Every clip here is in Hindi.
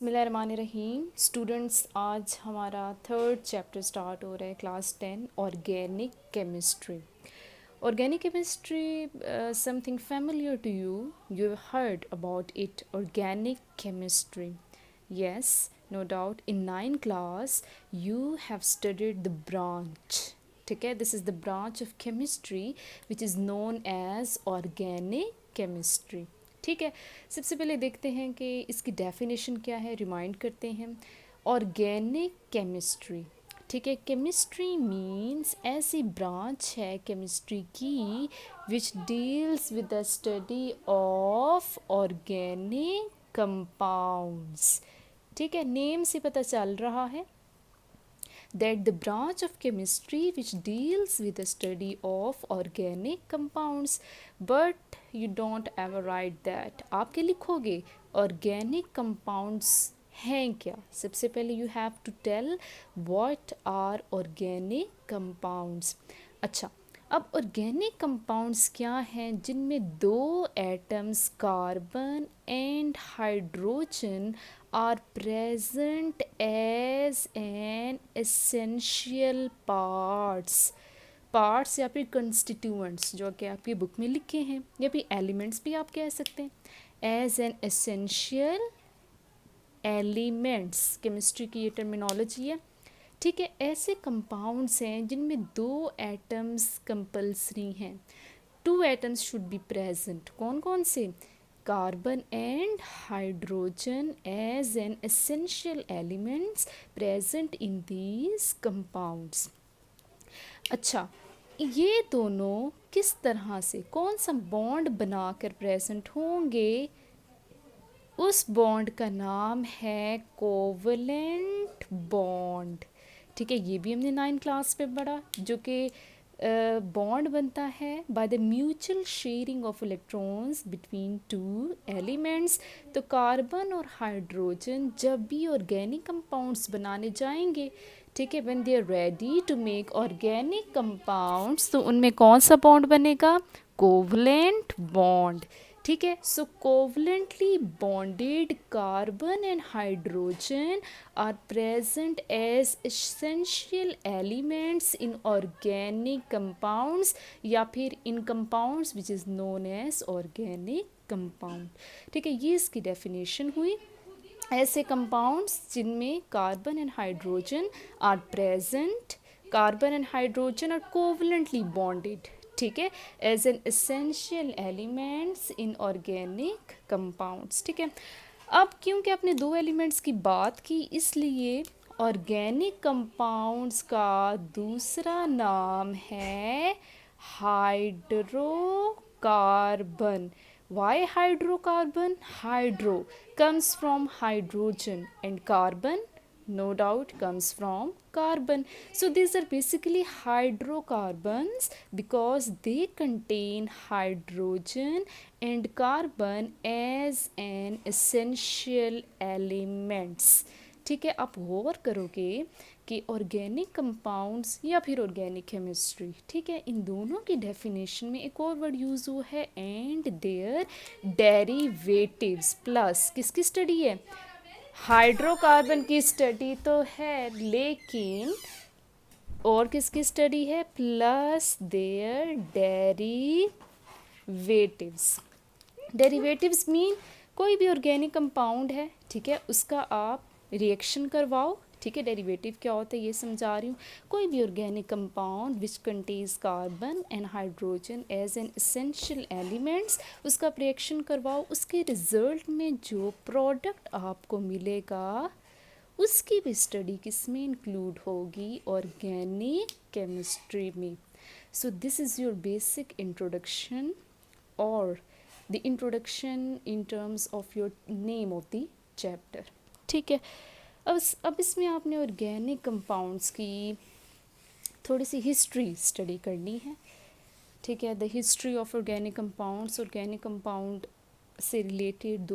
बिस्मिल्लाहिर्रहमानिर्रहीम। स्टूडेंट्स, आज हमारा थर्ड चैप्टर स्टार्ट हो रहा है, class 10, organic chemistry. Organic chemistry something familiar to you. You have heard about it, organic chemistry. Yes, no doubt. In 9th class, you have studied the branch. ठीक है, this is the branch of chemistry which is known as organic chemistry. ठीक है, सबसे पहले देखते हैं कि इसकी डेफिनेशन क्या है, रिमाइंड करते हैं। ऑर्गेनिक केमिस्ट्री, ठीक है, केमिस्ट्री मीन्स ऐसी ब्रांच है केमिस्ट्री की which deals with the study of organic compounds. ठीक है, नेम से पता चल रहा है that the branch of chemistry which deals with the study of organic compounds, but you don't ever write that. आपके लिखोगे organic compounds हैं क्या। सबसे पहले you have to tell what are organic compounds. अच्छा, अब ऑर्गेनिक कंपाउंड्स क्या हैं जिनमें दो atoms carbon and hydrogen are present as an essential parts या फिर constituents, जो कि आपकी बुक में लिखे हैं, या फिर एलिमेंट्स भी आप कह सकते हैं। As an essential elements, chemistry की ये टर्मिनोलॉजी है। ठीक है, ऐसे कंपाउंड्स हैं जिनमें दो एटम्स कंपल्सरी हैं। Two atoms should be present. कौन कौन से? Carbon and hydrogen as an essential elements present in these compounds. अच्छा, ये दोनों किस तरह से, कौन सा बॉन्ड बनाकर प्रेजेंट होंगे? उस बॉन्ड का नाम है कोवलेंट बॉन्ड। ठीक है, ये भी हमने 9th क्लास पे पढ़ा, जो कि बॉन्ड बनता है by the mutual sharing of electrons between two elements. तो कार्बन और हाइड्रोजन जब भी ऑर्गेनिक कंपाउंड्स बनाने जाएंगे, ठीक है, when they are ready to make organic compounds, तो उनमें कौन सा बॉन्ड बनेगा? Covalent bond. ठीक है, so covalently bonded carbon and hydrogen are present as essential elements in organic compounds या फिर in compounds which is known as organic compound. ठीक है, ये इसकी डेफिनेशन हुई। ऐसे कंपाउंड्स जिनमें carbon and hydrogen are present, carbon and hydrogen are covalently bonded, ठीक है, as an essential elements in organic compounds. ठीक है, अब क्योंकि आपने दो एलिमेंट्स की बात की, इसलिए ऑर्गेनिक कंपाउंड्स का दूसरा नाम है hydrocarbon. Why hydrocarbon? Hydro comes from hydrogen and carbon, no doubt, comes from carbon. So these are basically hydrocarbons because they contain hydrogen and carbon as an essential elements. ठीक है, आप गौर करोगे कि ऑर्गेनिक कंपाउंड्स या फिर ऑर्गेनिक केमिस्ट्री, ठीक है, इन दोनों की डेफिनेशन में एक और वर्ड यूज़ हुआ है, एंड देयर डेरिवेटिव्स। प्लस किसकी स्टडी है? हाइड्रोकार्बन की स्टडी तो है, लेकिन और किसकी स्टडी है? Plus their derivatives. Derivatives mean कोई भी ऑर्गेनिक कंपाउंड है, ठीक है, उसका आप रिएक्शन करवाओ। ठीक है, डेरिवेटिव क्या होता है ये समझा रही हूँ। कोई भी organic compound which contains carbon and hydrogen as an essential elements, उसका रिएक्शन करवाओ, उसके रिजल्ट में जो प्रोडक्ट आपको मिलेगा उसकी भी स्टडी किस में इंक्लूड होगी? ऑर्गेनिक केमिस्ट्री में। So this is your basic introduction और the introduction in terms of your name of the chapter. ठीक है, अब इसमें आपने ऑर्गेनिक कंपाउंड्स की थोड़ी सी हिस्ट्री स्टडी करनी है। ठीक है, the history of organic compounds. Organic compound से related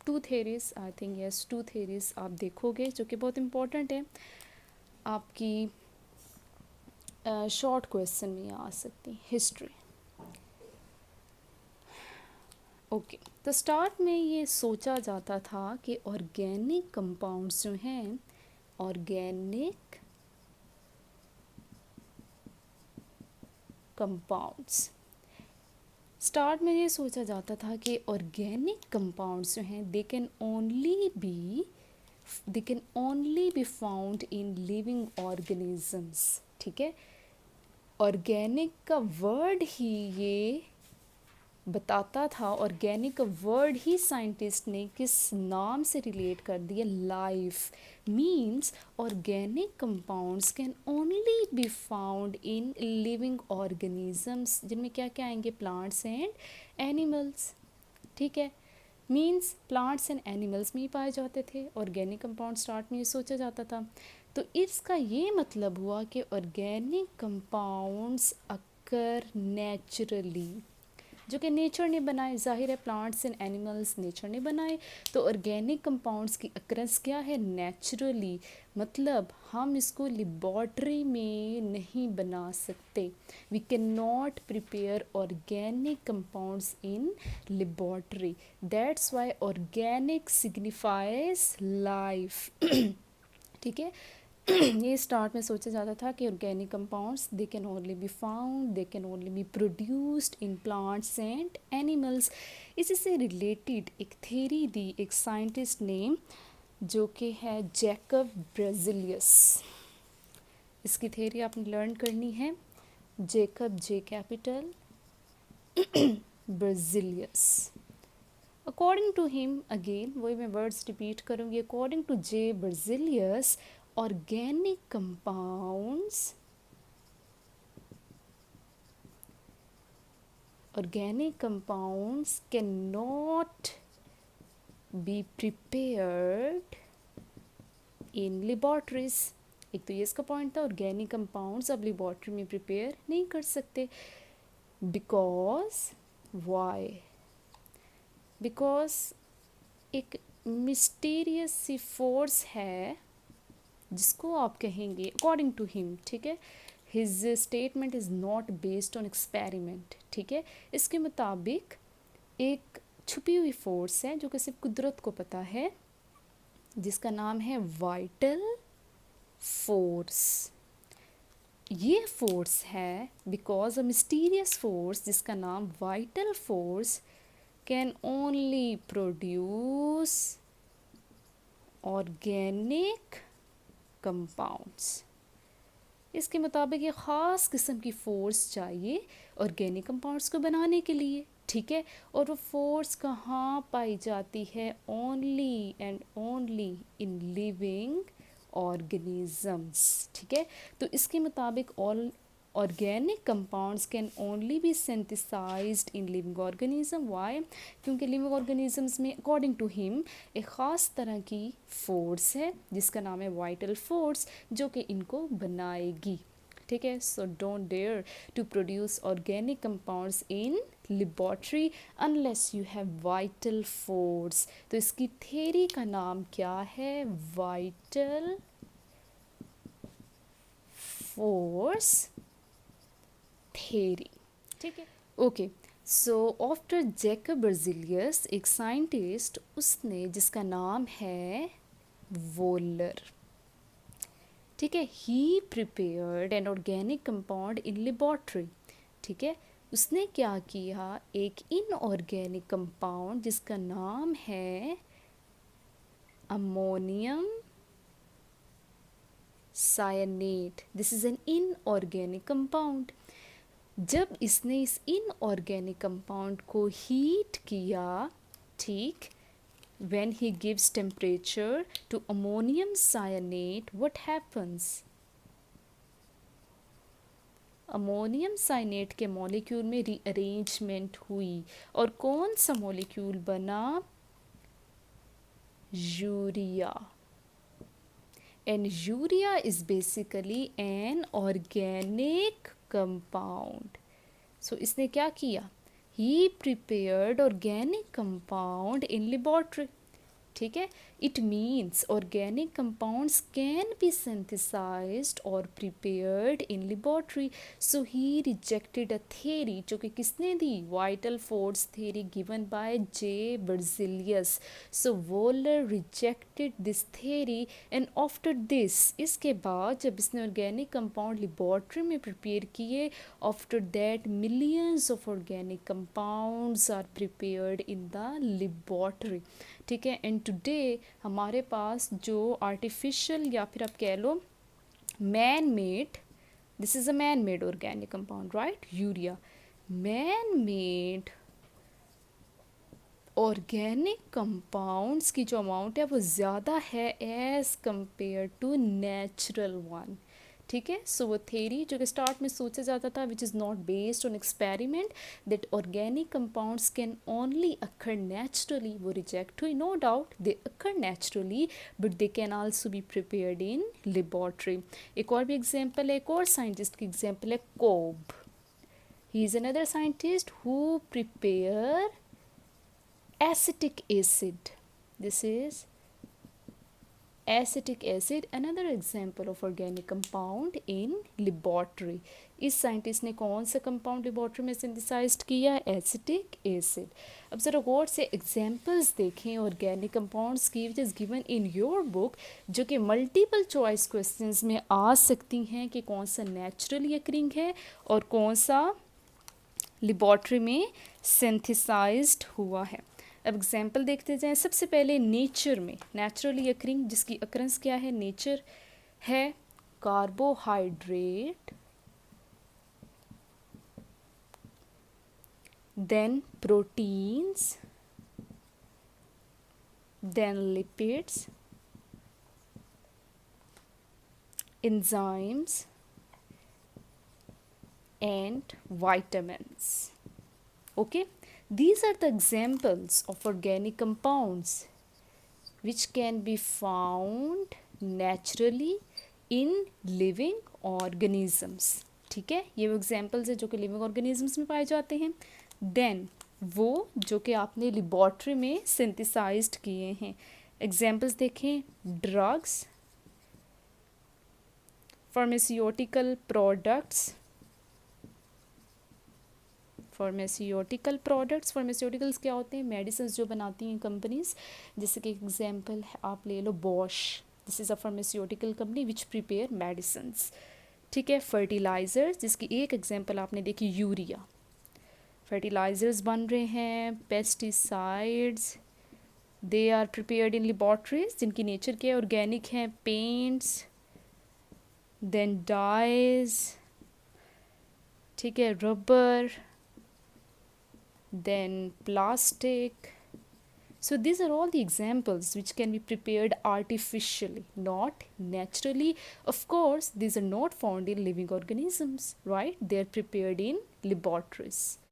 two theories, I think yes, two theories आप देखोगे जो कि बहुत इम्पोर्टेंट है, आपकी शॉर्ट क्वेश्चन में आ सकती। हिस्ट्री, ओके, तो स्टार्ट में ये सोचा जाता था कि ऑर्गेनिक कंपाउंड्स जो हैं, ऑर्गेनिक कंपाउंड्स, स्टार्ट में ये सोचा जाता था कि ऑर्गेनिक कंपाउंड्स जो हैं दे can only be found in living organisms. ठीक है, ऑर्गेनिक का वर्ड ही ये बताता था, ऑर्गेनिक का वर्ड ही साइंटिस्ट ने किस नाम से रिलेट कर दिया, life. Means organic compounds can only be found in living organisms, जिनमें क्या क्या आएंगे, प्लांट्स एंड एनिमल्स। ठीक है, मीन्स प्लांट्स एंड एनिमल्स में ही पाए जाते थे ऑर्गेनिक कंपाउंड, स्टार्ट में ये सोचा जाता था। तो इसका ये मतलब हुआ कि ऑर्गेनिक कंपाउंड्स अकर नेचुरली, जो कि नेचर ने बनाए, जाहिर है प्लांट्स एंड एनिमल्स नेचर ने बनाए, तो ऑर्गेनिक कंपाउंड्स की अकरेंस क्या है, नेचुरली। मतलब हम इसको लेबॉर्ट्री में नहीं बना सकते, we can not prepare organic compounds in laboratory, that's why organic signifies life. ठीक है, ये स्टार्ट में सोचा जाता था कि organic compounds they can only be found, they can only be produced in plants and animals. इसी से रिलेटेड एक थ्योरी दी एक साइंटिस्ट ने, जो कि है जैकब ब्रेजिलियस। इसकी थ्योरी आपने लर्न करनी है, Jacob J capital Berzelius. According to him, again वही मैं वर्ड्स रिपीट करूँगी, according to J Berzelius, organic compounds cannot be prepared in laboratories। एक तो ये इसका पॉइंट था, ऑर्गेनिक कंपाउंड्स अब लेबॉर्ट्री में प्रिपेयर नहीं कर सकते, बिकॉज वाई, बिकॉज एक मिस्टीरियस सी फोर्स है जिसको आप कहेंगे अकॉर्डिंग टू हिम, ठीक है, his statement is not based on experiment. ठीक है, इसके मुताबिक एक छुपी हुई फोर्स है जो कि सिर्फ कुदरत को पता है, जिसका नाम है वाइटल फोर्स। ये फोर्स है बिकॉज अ मिस्टीरियस फोर्स जिसका नाम vital force can only produce organic compounds. इसके मुताबिक ये ख़ास किस्म की फ़ोर्स चाहिए ऑर्गेनिक कंपाउंड्स को बनाने के लिए। ठीक है, और वो फोर्स कहाँ पाई जाती है, only and only in living organisms. ठीक है, तो इसके मुताबिक all organic compounds can only be synthesized in living organism. Why, क्योंकि लिविंग ऑर्गेनिजम्स में अकॉर्डिंग टू हिम एक ख़ास तरह की फोर्स है जिसका नाम है वाइटल फोर्स, जो कि इनको बनाएगी। ठीक है, so don't dare to produce organic compounds in laboratory unless you have vital force. तो इसकी थ्योरी का नाम क्या है, वाइटल फोर्स थ्योरी। ठीक है, okay, so after Jacob Berzelius एक साइंटिस्ट, उसने जिसका नाम है वोलर, ठीक है, he prepared an organic compound in laboratory. ठीक है, उसने क्या किया, एक इनऑर्गेनिक कंपाउंड जिसका नाम है ammonium cyanate, this is an inorganic compound. जब इसने इस इनऑर्गेनिक कंपाउंड को हीट किया, ठीक, when he gives temperature to ammonium cyanate, what happens? Ammonium cyanate के मॉलिक्यूल में रीअरेंजमेंट हुई और कौन सा मॉलिक्यूल बना, urea. And urea is basically an organic compound. So इसने क्या किया, he prepared organic compound in laboratory, ठीक है. It means organic compounds can be synthesized or prepared in laboratory. So he rejected a theory जो कि किसने दी, vital force theory given by J. Berzelius. So Wohler rejected this theory and after this, इसके बाद जब इसने organic compound laboratory में prepare किए, after that millions of organic compounds are prepared in the laboratory. ठीक है. एंड टुडे हमारे पास जो आर्टिफिशियल या फिर आप कह लो man made, this is a man made organic compound, right, urea. Man made organic compounds की जो अमाउंट है वो ज़्यादा है as compare to natural one. ठीक है. सो वो थेरी जो कि स्टार्ट में सोचा जाता था which is not based on experiment that organic compounds can only occur naturally, वो रिजेक्ट हुई. No doubt they occur naturally but they can also be prepared in laboratory. एक और भी एग्जाम्पल है, एक और साइंटिस्ट की एग्जाम्पल है Kolbe. He is another scientist who prepare acetic acid. This is acetic acid, another example of organic compound in laboratory. इस साइंटिस्ट ने कौन सा कंपाउंड लेबॉर्ट्री में सिंथेसाइज्ड किया, एसिटिक एसिड. अब ज़रा गौर से एग्जांपल्स देखें ऑर्गेनिक कंपाउंड्स की which is given in your book, जो कि मल्टीपल चॉइस क्वेश्चंस में आ सकती हैं कि कौन सा नेचुरली अकरिंग है और कौन सा लेबॉर्ट्री में सिंथेसाइज्ड हुआ है. अब एग्जाम्पल देखते जाएं. सबसे पहले नेचर में नेचुरली अकरिंग जिसकी अकरेंस क्या है, नेचर है carbohydrate, then proteins, then lipids, enzymes and vitamins. Okay, these are the examples of organic compounds which can be found naturally in living organisms. ठीक है, ये वो एग्जाम्पल्स है जो कि लिविंग ऑर्गेनिजम्स में पाए जाते हैं. देन वो जो कि आपने लेबॉर्ट्री में सिंथेसाइज्ड किए हैं. एग्जाम्पल्स देखें, ड्रग्स, फार्मास्यूटिकल प्रोडक्ट्स, फार्मास्यूटिकल्स क्या होते हैं, मेडिसिन जो बनाती हैं कंपनीज. जैसे कि एग्जांपल आप ले लो Bosch, this is a pharmaceutical company which prepare medicines. ठीक है. फर्टिलाइज़र्स, जिसकी एक एग्जांपल आपने देखी यूरिया, फर्टिलाइज़र्स बन रहे हैं. Pesticides, they are prepared in laboratories जिनकी नेचर क्या है, ऑर्गेनिक हैं. पेंट्स, देन डाइज, ठीक है, rubber, then plastic. So these are all the examples which can be prepared artificially, not naturally. Of course, these are not found in living organisms, right? They are prepared in laboratories.